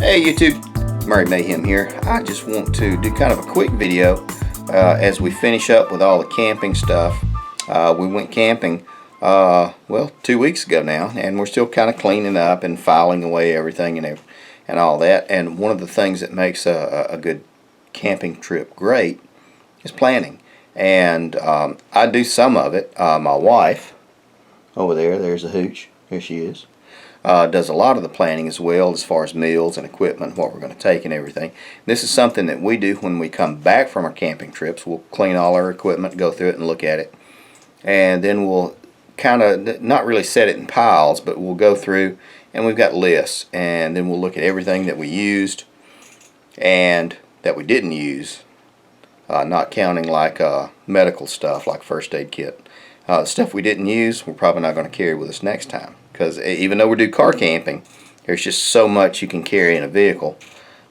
Hey YouTube, Mayhem here. I just want to do kind of a quick video as we finish up with all the camping stuff. We went camping, well, 2 weeks ago now, and we're still kind of cleaning up and filing away everything and all that. And one of the things that makes a good camping trip great is planning. And I do some of it. My wife, over there's a hooch. Here she is. Does a lot of the planning as well, as far as meals and equipment, what we're going to take and everything. This is something that we do when we come back from our camping trips. We'll clean all our equipment, go through it and look at it, and then we'll kind of not really set it in piles, but we'll go through and we've got lists, and then we'll look at everything that we used and that we didn't use, not counting like medical stuff like first aid kit. Stuff we didn't use, we're probably not going to carry with us next time, because even though we do car camping, there's just so much you can carry in a vehicle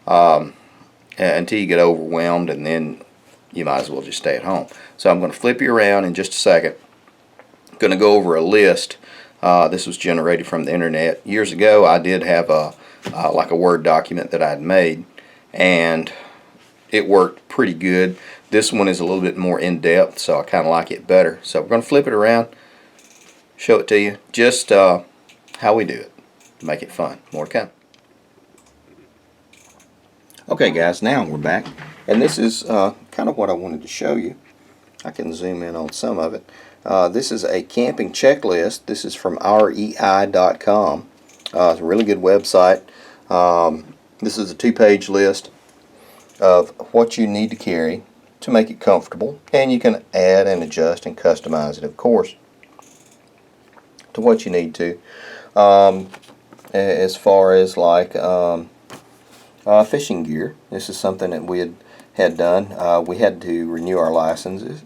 until you get overwhelmed, and then you might as well just stay at home. So I'm going to flip you around in just a second. I'm going to go over a list. This was generated from the internet. Years ago I did have like a Word document that I had made, and it worked pretty good. This one is a little bit more in-depth, so I kind of like it better. So we're going to flip it around, show it to you, just how we do it, make it fun. More to come. Okay guys, now we're back, and this is kind of what I wanted to show you. I can zoom in on some of it. This is a camping checklist. This is from rei.com. It's a really good website. This is a 2-page list of what you need to carry to make it comfortable, and you can add and adjust and customize it, of course, to what you need to. As far as like fishing gear, this is something that we had done. We had to renew our licenses,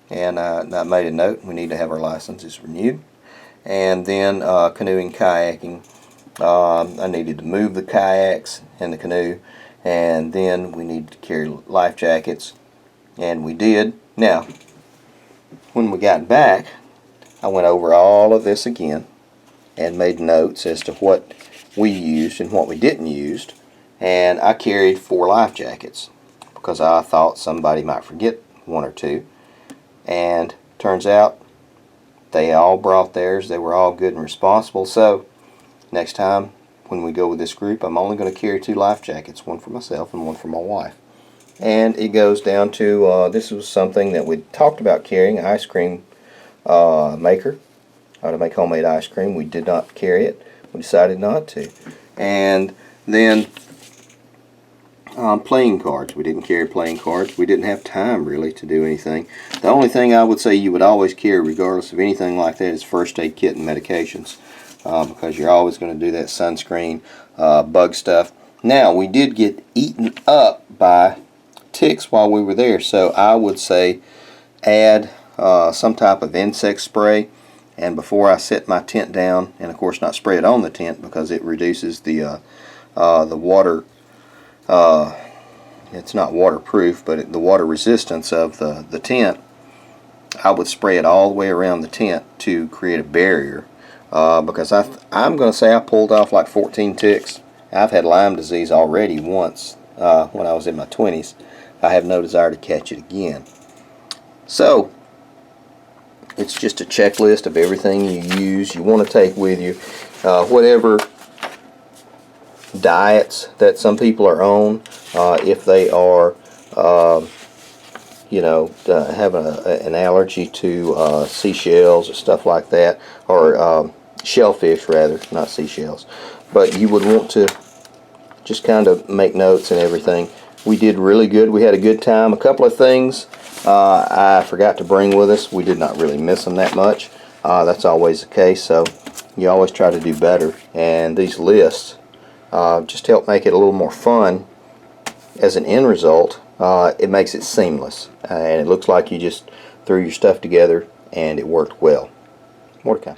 and I made a note, we need to have our licenses renewed. And then canoeing, kayaking, I needed to move the kayaks and the canoe, and then we needed to carry life jackets, and we did. Now, when we got back, I went over all of this again and made notes as to what we used and what we didn't use, and I carried 4 life jackets because I thought somebody might forget 1 or 2, and turns out they all brought theirs. They were all good and responsible. So next time when we go with this group, I'm only going to carry 2 life jackets, 1 for myself and 1 for my wife. And it goes down to this was something that we talked about carrying, an ice cream maker, how to make homemade ice cream. We did not carry it. We decided not to. And then playing cards. We didn't carry playing cards. We didn't have time really to do anything. The only thing I would say you would always carry, regardless of anything like that, is first aid kit and medications, because you're always going to do that sunscreen, bug stuff. Now, we did get eaten up by ticks while we were there, so I would say add some type of insect spray, and before I set my tent down, and of course not spray it on the tent because it reduces the water, it's not waterproof, but the water resistance of the tent. I would spray it all the way around the tent to create a barrier, because I'm going to say I pulled off like 14 ticks. I've had Lyme disease already once when I was in my 20s. I have no desire to catch it again. So it's just a checklist of everything you use, you want to take with you. Whatever diets that some people are on, if they are you know, have an allergy to seashells or stuff like that, or shellfish rather, not seashells. But you would want to just kind of make notes and everything. We did really good. We had a good time. A couple of things I forgot to bring with us. We did not really miss them that much. That's always the case, so you always try to do better. And these lists just help make it a little more fun. As an end result, it makes it seamless, and it looks like you just threw your stuff together and it worked well. More to come.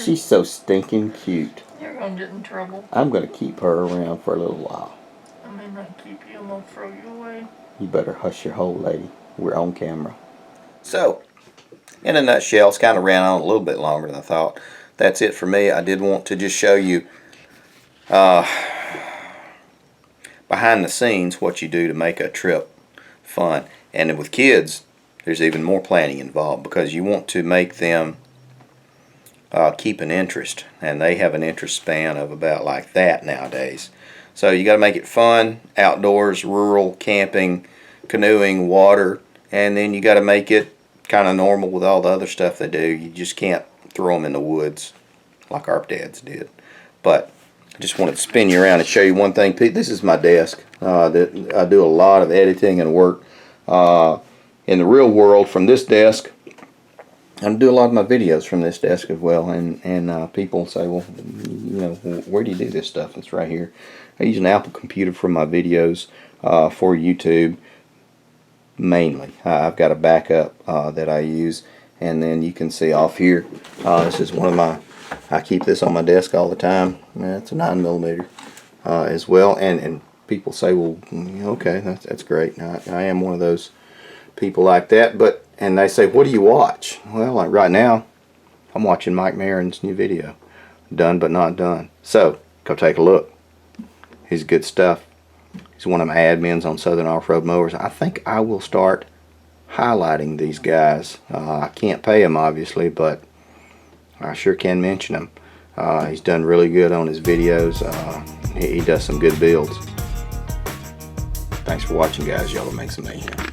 She's so stinking cute. You're going to get in trouble. I'm going to keep her around for a little while. I may not keep you, I'm going to throw you away. You better hush your hole, lady. We're on camera. So, in a nutshell, it's kind of ran on a little bit longer than I thought. That's it for me. I did want to just show you behind the scenes, what you do to make a trip fun. And with kids, there's even more planning involved, because you want to make them keep an interest, and they have an interest span of about like that nowadays. So you got to make it fun, outdoors, rural, camping, canoeing, water, and then you got to make it kind of normal with all the other stuff they do. You just can't throw them in the woods like our dads did. But I just wanted to spin you around and show you one thing. Pete, this is my desk. That I do a lot of editing and work in the real world from this desk. I do a lot of my videos from this desk as well, and people say, well, you know, where do you do this stuff? It's right here. I use an Apple computer for my videos for YouTube mainly. I've got a backup that I use, and then you can see off here, this is one of my, I keep this on my desk all the time. It's a 9mm as well, and people say, well, okay, that's great. I am one of those people like that, and they say, what do you watch? Well, like right now, I'm watching Mike Maron's new video, Done But Not Done. So, go take a look. He's good stuff. He's one of my admins on Southern Off-Road Mowers. I think I will start highlighting these guys. I can't pay him, obviously, but I sure can mention him. He's done really good on his videos. He does some good builds. Thanks for watching, guys. Y'all will make some mayhem.